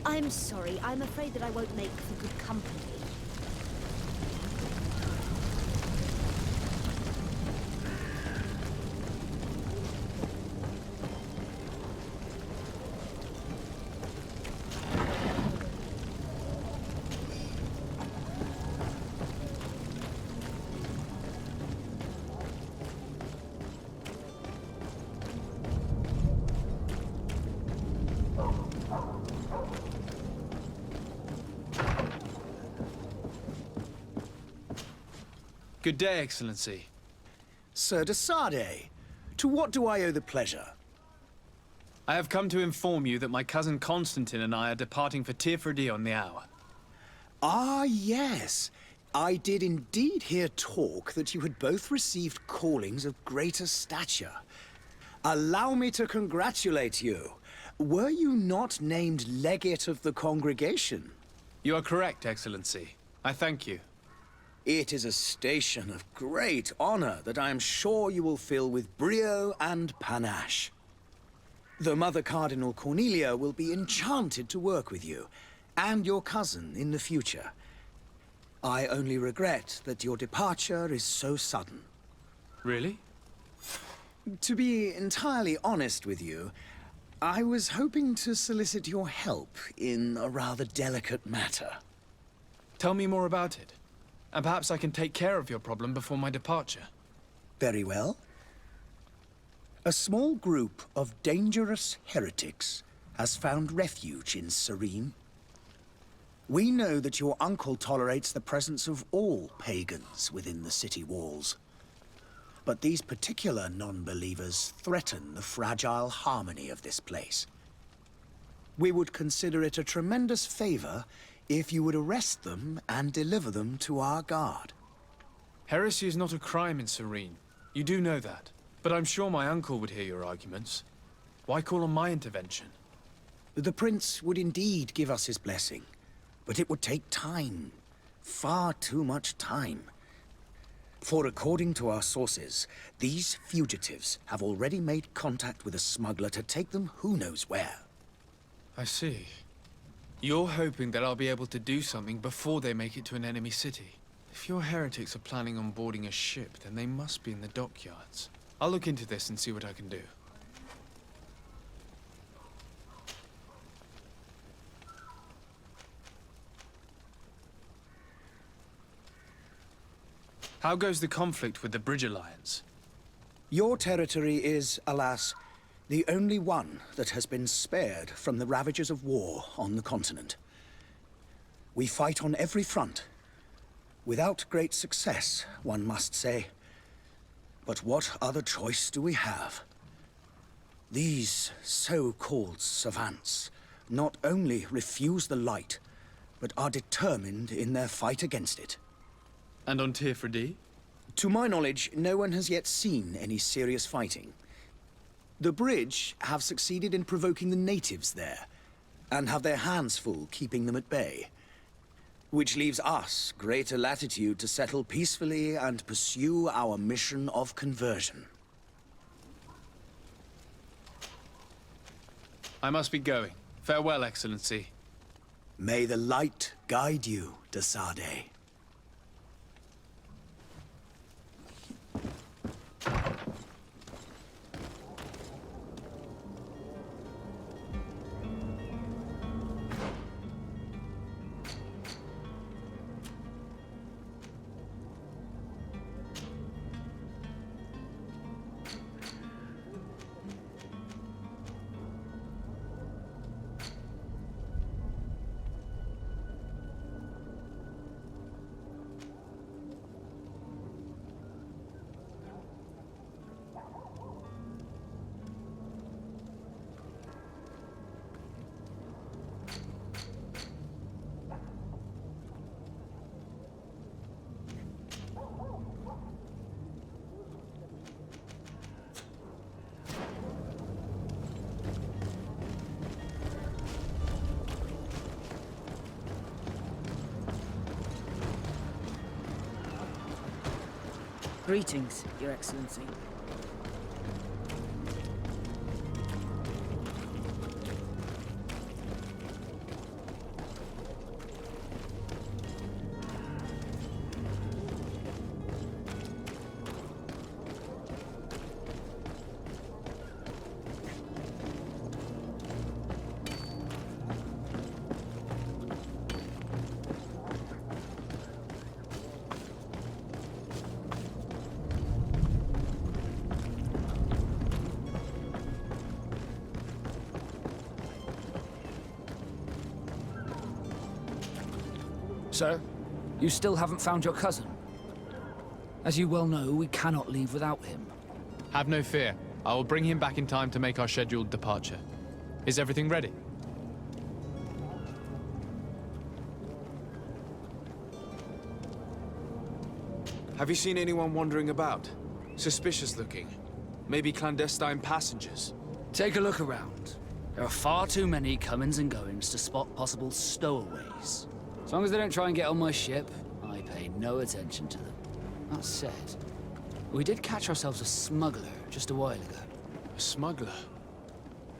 I'm sorry. I'm afraid that I won't make for good company. Good day, Excellency. Sir de Sardet, to what do I owe the pleasure? I have come to inform you that my cousin Constantine and I are departing for Tirfredi on the hour. Ah, yes. I did indeed hear talk that you had both received callings of greater stature. Allow me to congratulate you. Were you not named legate of the congregation? You are correct, Excellency. I thank you. It is a station of great honor that I am sure you will fill with brio and panache. The Mother Cardinal Cornelia will be enchanted to work with you, and your cousin in the future. I only regret that your departure is so sudden. Really? To be entirely honest with you, I was hoping to solicit your help in a rather delicate matter. Tell me more about it. And perhaps I can take care of your problem before my departure. Very well. A small group of dangerous heretics has found refuge in Serene. We know that your uncle tolerates the presence of all pagans within the city walls. But these particular non-believers threaten the fragile harmony of this place. We would consider it a tremendous favor if you would arrest them and deliver them to our guard. Heresy is not a crime in Serene. You do know that. But I'm sure my uncle would hear your arguments. Why call on my intervention? The prince would indeed give us his blessing, but it would take time. Far too much time. For according to our sources, these fugitives have already made contact with a smuggler to take them who knows where. I see. You're hoping that I'll be able to do something before they make it to an enemy city. If your heretics are planning on boarding a ship, then they must be in the dockyards. I'll look into this and see what I can do. How goes the conflict with the Bridge Alliance? Your territory is, alas, the only one that has been spared from the ravages of war on the continent. We fight on every front. Without great success, one must say. But what other choice do we have? These so-called savants not only refuse the light, but are determined in their fight against it. And on Tirfredi? To my knowledge, no one has yet seen any serious fighting. The Bridge have succeeded in provoking the natives there, and have their hands full keeping them at bay. Which leaves us greater latitude to settle peacefully and pursue our mission of conversion. I must be going. Farewell, Excellency. May the light guide you, de Sardet. Greetings, Your Excellency. Sir, you still haven't found your cousin. As you well know, we cannot leave without him. Have no fear. I will bring him back in time to make our scheduled departure. Is everything ready? Have you seen anyone wandering about? Suspicious looking. Maybe clandestine passengers? Take a look around. There are far too many comings and goings to spot possible stowaways. As long as they don't try and get on my ship, I pay no attention to them. That said, we did catch ourselves a smuggler just a while ago. A smuggler?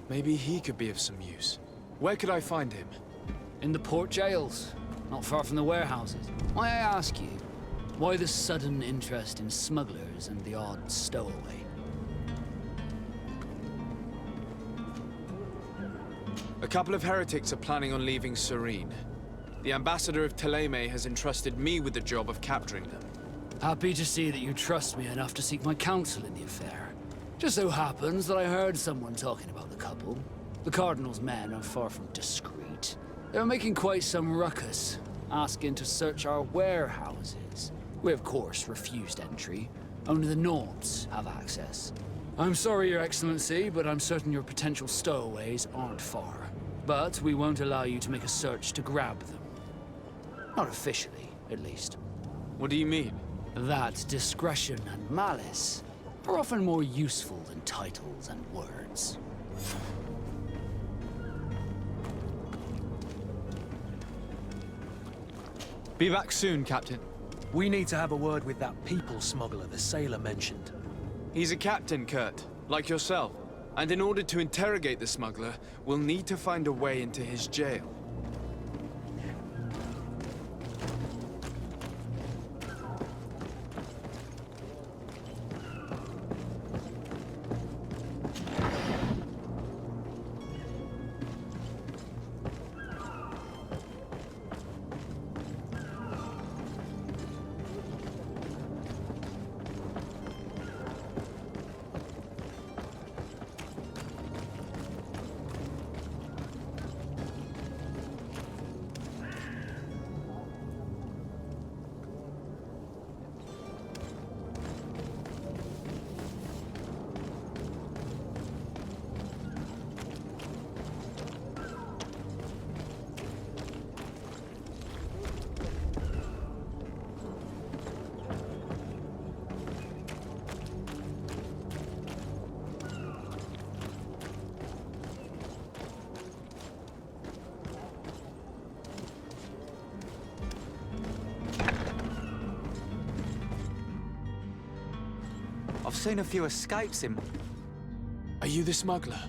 Maybe he could be of some use. Where could I find him? In the port jails, not far from the warehouses. May I ask you, why the sudden interest in smugglers and the odd stowaway? A couple of heretics are planning on leaving Serene. The ambassador of Teleme has entrusted me with the job of capturing them. Happy to see that you trust me enough to seek my counsel in the affair. Just so happens that I heard someone talking about the couple. The Cardinal's men are far from discreet. They were making quite some ruckus, asking to search our warehouses. We, of course, refused entry. Only the Nords have access. I'm sorry, Your Excellency, but I'm certain your potential stowaways aren't far. But we won't allow you to make a search to grab them. Not officially, at least. What do you mean? That discretion and malice are often more useful than titles and words. Be back soon, Captain. We need to have a word with that people smuggler the sailor mentioned. He's a captain, Kurt, like yourself. And in order to interrogate the smuggler, we'll need to find a way into his jail. I've seen a few escapes in... Are you the smuggler?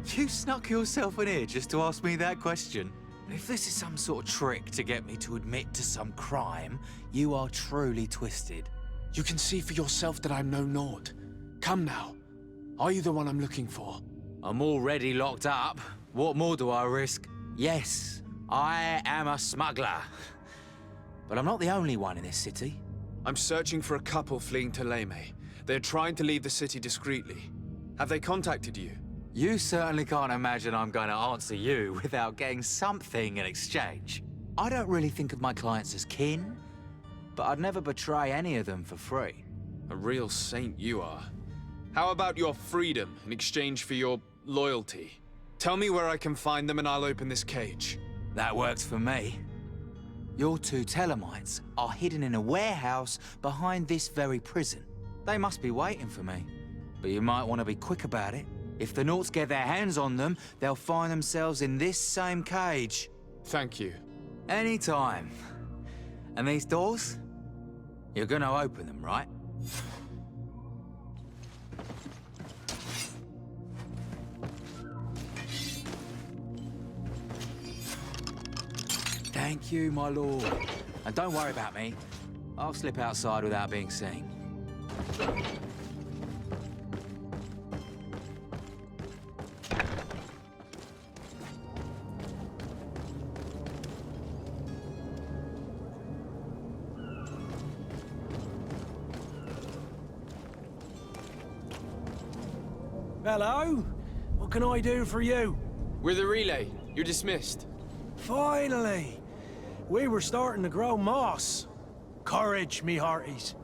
You snuck yourself in here just to ask me that question? If this is some sort of trick to get me to admit to some crime, you are truly twisted. You can see for yourself that I'm no Nord. Come now. Are you the one I'm looking for? I'm already locked up. What more do I risk? Yes, I am a smuggler. But I'm not the only one in this city. I'm searching for a couple fleeing to Leme. They're trying to leave the city discreetly. Have they contacted you? You certainly can't imagine I'm going to answer you without getting something in exchange. I don't really think of my clients as kin, but I'd never betray any of them for free. A real saint you are. How about your freedom in exchange for your loyalty? Tell me where I can find them and I'll open this cage. That works for me. Your two Telemites are hidden in a warehouse behind this very prison. They must be waiting for me. But you might want to be quick about it. If the Nauts get their hands on them, they'll find themselves in this same cage. Thank you. Anytime. And these doors? You're gonna open them, right? Thank you, my lord. And don't worry about me. I'll slip outside without being seen. Hello? What can I do for you? We're the relay. You're dismissed. Finally! We were starting to grow moss. Courage, me hearties.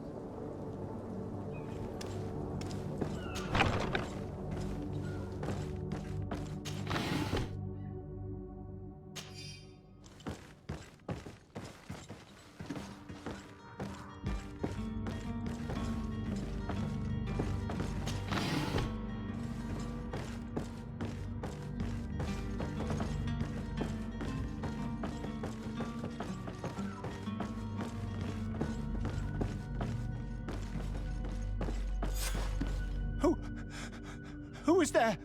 Who is there?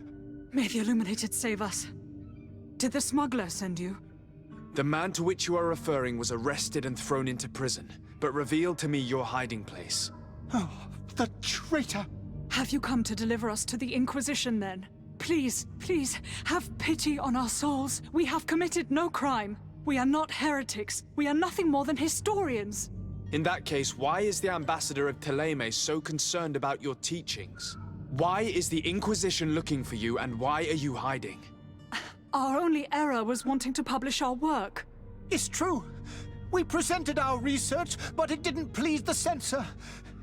May the Illuminated save us. Did the smuggler send you? The man to which you are referring was arrested and thrown into prison, but revealed to me your hiding place. Oh, the traitor! Have you come to deliver us to the Inquisition then? Please, please, have pity on our souls. We have committed no crime. We are not heretics. We are nothing more than historians. In that case, why is the ambassador of Teleme so concerned about your teachings? Why is the Inquisition looking for you, and why are you hiding? Our only error was wanting to publish our work. It's true. We presented our research, but it didn't please the censor.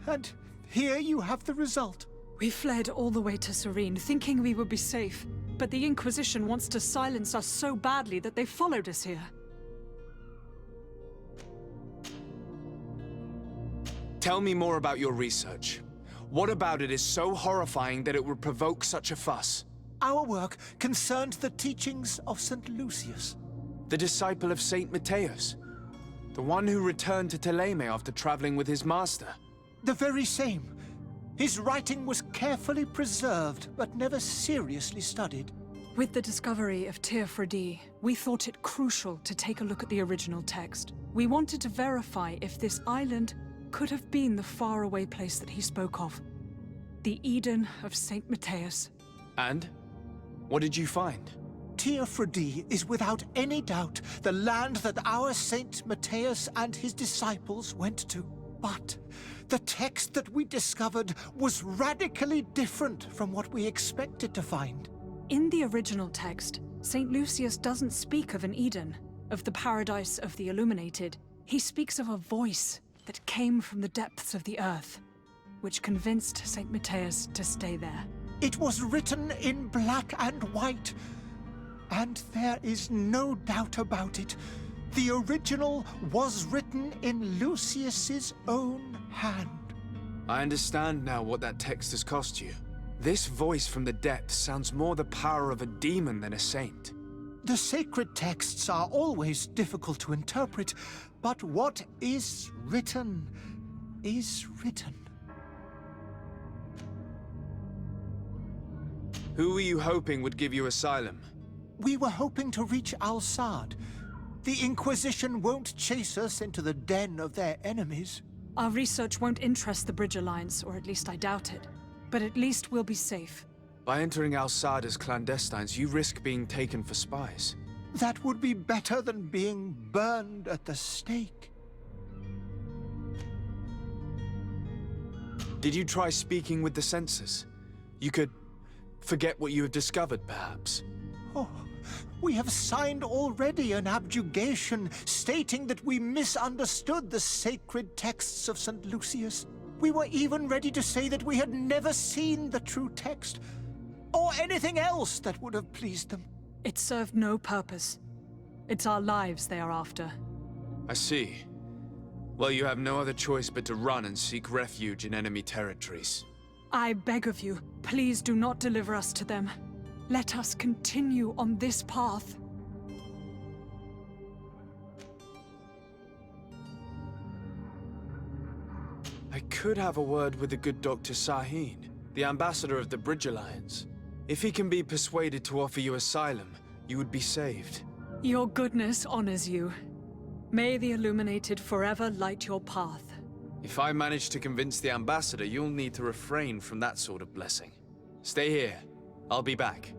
And here you have the result. We fled all the way to Serene, thinking we would be safe. But the Inquisition wants to silence us so badly that they followed us here. Tell me more about your research. What about it is so horrifying that it would provoke such a fuss? Our work concerned the teachings of St. Lucius. The disciple of Saint Matthias? The one who returned to Teleme after traveling with his master? The very same. His writing was carefully preserved, but never seriously studied. With the discovery of Teofredi, we thought it crucial to take a look at the original text. We wanted to verify if this island could have been the faraway place that he spoke of. The Eden of Saint Matthias. And? What did you find? Teofredi is without any doubt the land that our Saint Matthias and his disciples went to. But the text that we discovered was radically different from what we expected to find. In the original text, Saint Lucius doesn't speak of an Eden, of the paradise of the illuminated. He speaks of a voice that came from the depths of the earth, which convinced Saint Matthias to stay there. It was written in black and white, and there is no doubt about it. The original was written in Lucius's own hand. I understand now what that text has cost you. This voice from the depths sounds more the power of a demon than a saint. The sacred texts are always difficult to interpret, but what is written is written. Who were you hoping would give you asylum? We were hoping to reach Al-Sad. The Inquisition won't chase us into the den of their enemies. Our research won't interest the Bridge Alliance, or at least I doubt it. But at least we'll be safe. By entering Al-Sad as clandestines, you risk being taken for spies. That would be better than being burned at the stake. Did you try speaking with the censors? You could forget what you have discovered, perhaps. Oh, we have signed already an abjugation stating that we misunderstood the sacred texts of St. Lucius. We were even ready to say that we had never seen the true text, or anything else that would have pleased them. It served no purpose. It's our lives they are after. I see. Well, you have no other choice but to run and seek refuge in enemy territories. I beg of you, please do not deliver us to them. Let us continue on this path. I could have a word with the good Dr. Sahin, the ambassador of the Bridge Alliance. If he can be persuaded to offer you asylum, you would be saved. Your goodness honors you. May the Illuminated forever light your path. If I manage to convince the ambassador, you'll need to refrain from that sort of blessing. Stay here. I'll be back.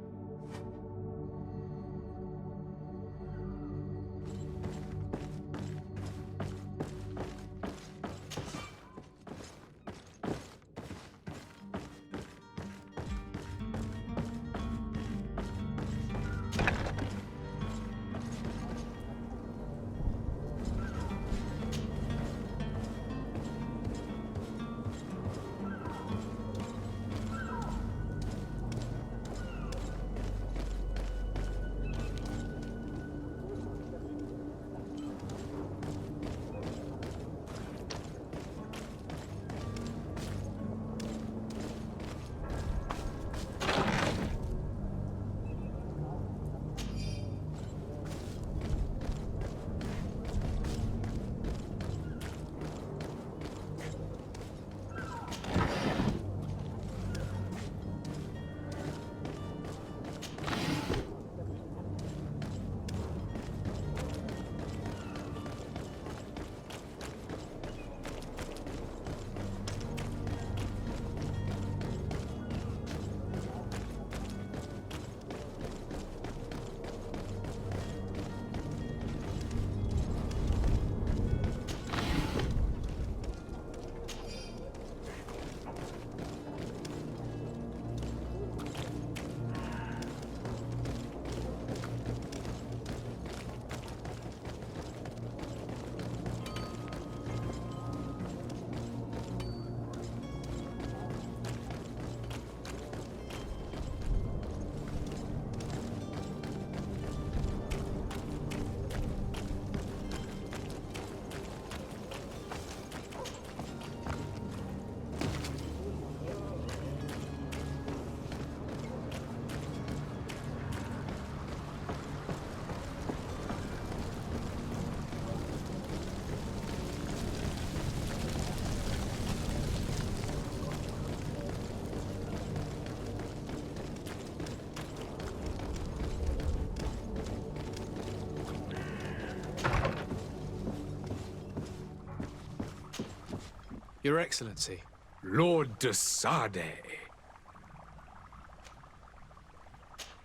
Your Excellency. Lord de Sade.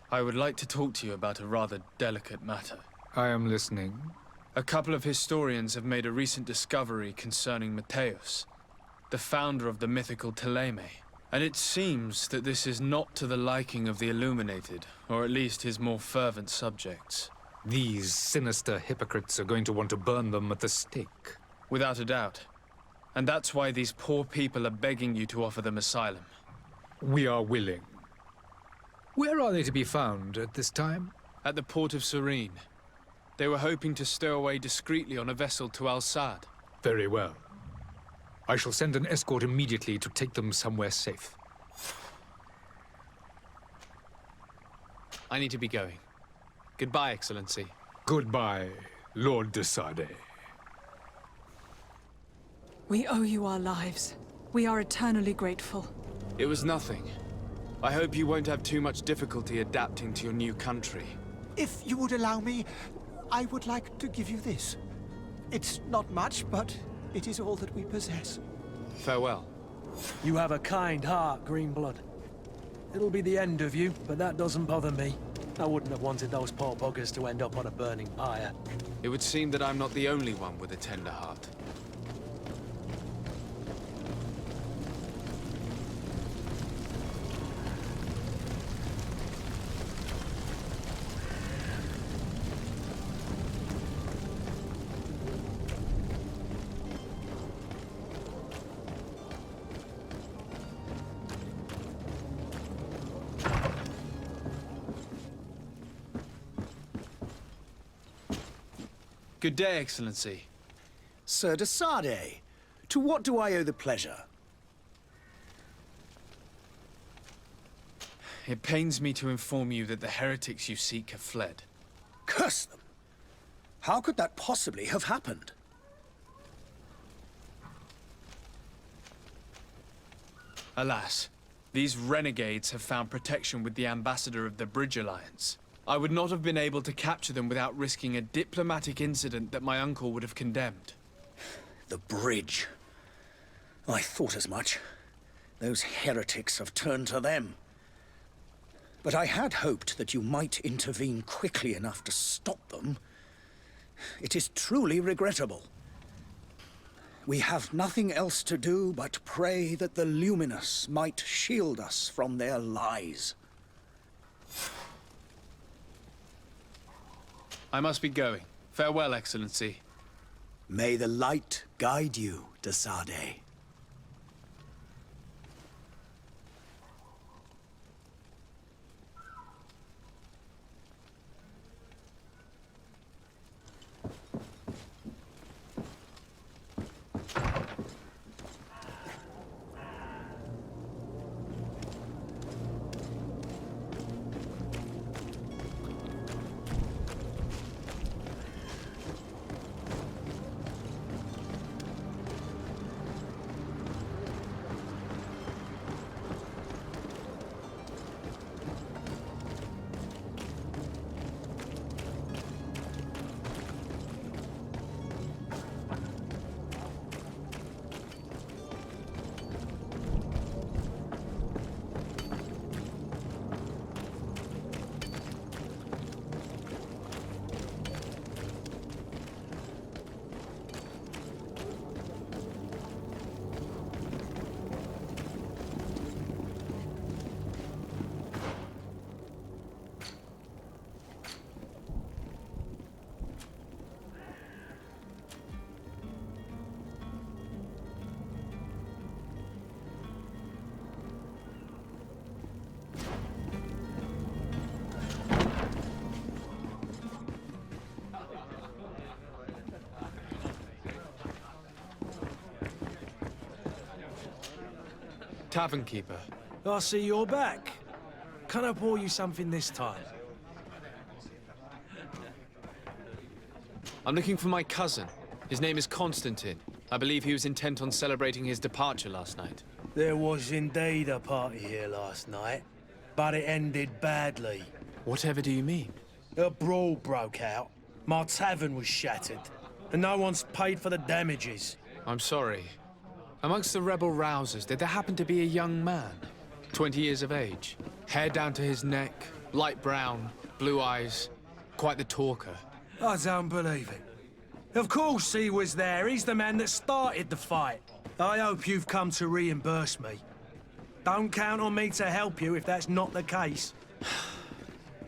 I would like to talk to you about a rather delicate matter. I am listening. A couple of historians have made a recent discovery concerning Matthäus, the founder of the mythical Teleme. And it seems that this is not to the liking of the Illuminated, or at least his more fervent subjects. These sinister hypocrites are going to want to burn them at the stake. Without a doubt. And that's why these poor people are begging you to offer them asylum. We are willing. Where are they to be found at this time? At the port of Serene. They were hoping to stow away discreetly on a vessel to Al-Sad. Very well. I shall send an escort immediately to take them somewhere safe. I need to be going. Goodbye, Excellency. Goodbye, Lord de Sade. We owe you our lives. We are eternally grateful. It was nothing. I hope you won't have too much difficulty adapting to your new country. If you would allow me, I would like to give you this. It's not much, but it is all that we possess. Farewell. You have a kind heart, Greenblood. It'll be the end of you, but that doesn't bother me. I wouldn't have wanted those poor buggers to end up on a burning pyre. It would seem that I'm not the only one with a tender heart. Good day, Excellency. Sir de Sade, to what do I owe the pleasure? It pains me to inform you that the heretics you seek have fled. Curse them! How could that possibly have happened? Alas, these renegades have found protection with the ambassador of the Bridge Alliance. I would not have been able to capture them without risking a diplomatic incident that my uncle would have condemned. The bridge. I thought as much. Those heretics have turned to them. But I had hoped that you might intervene quickly enough to stop them. It is truly regrettable. We have nothing else to do but pray that the Luminous might shield us from their lies. I must be going. Farewell, Excellency. May the light guide you, de Sade. Tavern keeper. I see you're back. Can I pour you something this time? I'm looking for my cousin. His name is Constantine. I believe he was intent on celebrating his departure last night. There was indeed a party here last night, but it ended badly. Whatever do you mean? A brawl broke out. My tavern was shattered, and no one's paid for the damages. I'm sorry. Amongst the rebel rousers, did there happen to be a young man? 20 years of age, hair down to his neck, light brown, blue eyes, quite the talker. I don't believe it. Of course he was there. He's the man that started the fight. I hope you've come to reimburse me. Don't count on me to help you if that's not the case.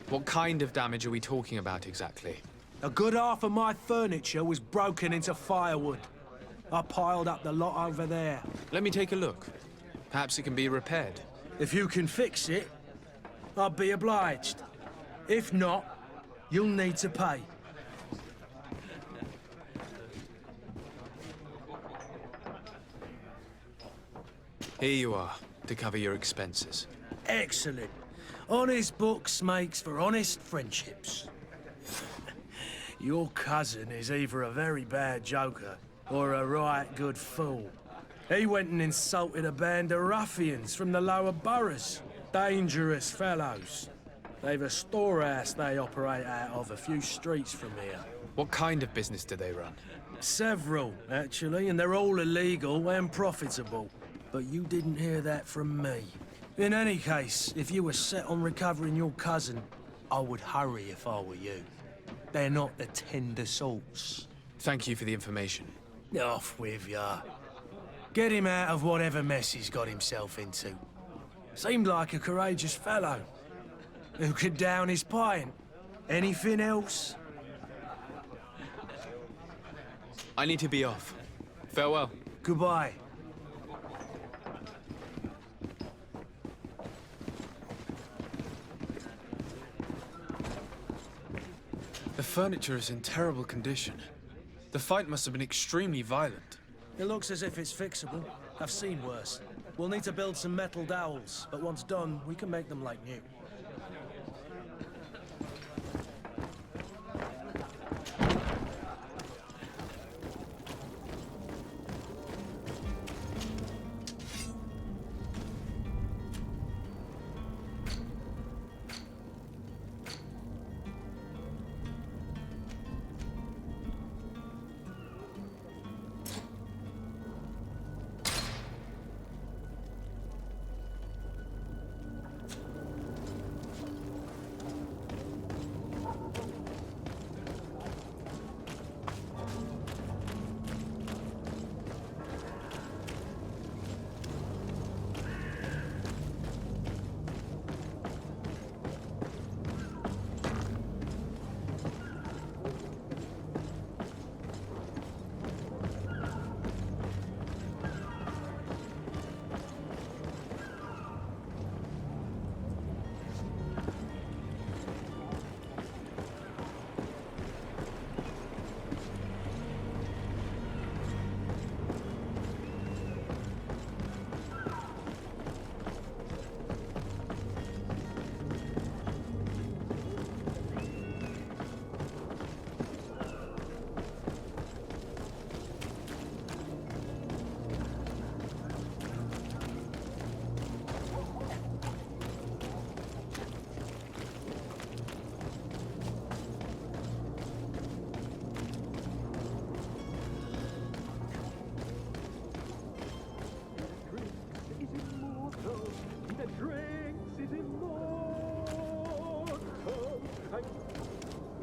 What kind of damage are we talking about exactly? A good half of my furniture was broken into firewood. I piled up the lot over there. Let me take a look. Perhaps it can be repaired. If you can fix it, I'll be obliged. If not, you'll need to pay. Here you are, to cover your expenses. Excellent. Honest books makes for honest friendships. Your cousin is either a very bad joker or a right good fool. He went and insulted a band of ruffians from the lower boroughs. Dangerous fellows. They've a storehouse they operate out of a few streets from here. What kind of business do they run? Several, actually, and they're all illegal and profitable. But you didn't hear that from me. In any case, if you were set on recovering your cousin, I would hurry if I were you. They're not the tender sorts. Thank you for the information. Off with ya. Get him out of whatever mess he's got himself into. Seemed like a courageous fellow. Who could down his pint. Anything else? I need to be off. Farewell. Goodbye. The furniture is in terrible condition. The fight must have been extremely violent. It looks as if it's fixable. I've seen worse. We'll need to build some metal dowels, but once done, we can make them like new.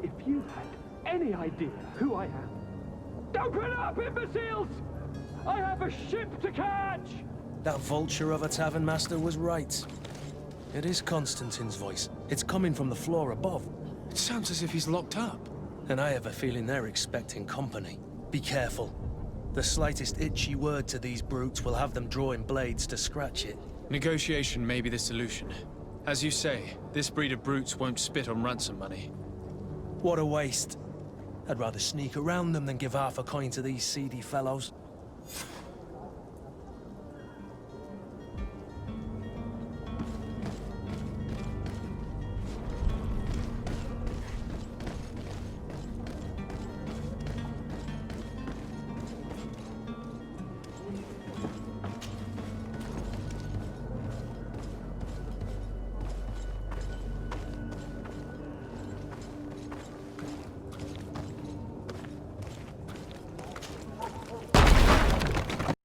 If you had any idea who I am... Open up, imbeciles! I have a ship to catch! That vulture of a tavern master was right. It is Constantine's voice. It's coming from the floor above. It sounds as if he's locked up. And I have a feeling they're expecting company. Be careful. The slightest itchy word to these brutes will have them drawing blades to scratch it. Negotiation may be the solution. As you say, this breed of brutes won't spit on ransom money. What a waste. I'd rather sneak around them than give half a coin to these seedy fellows.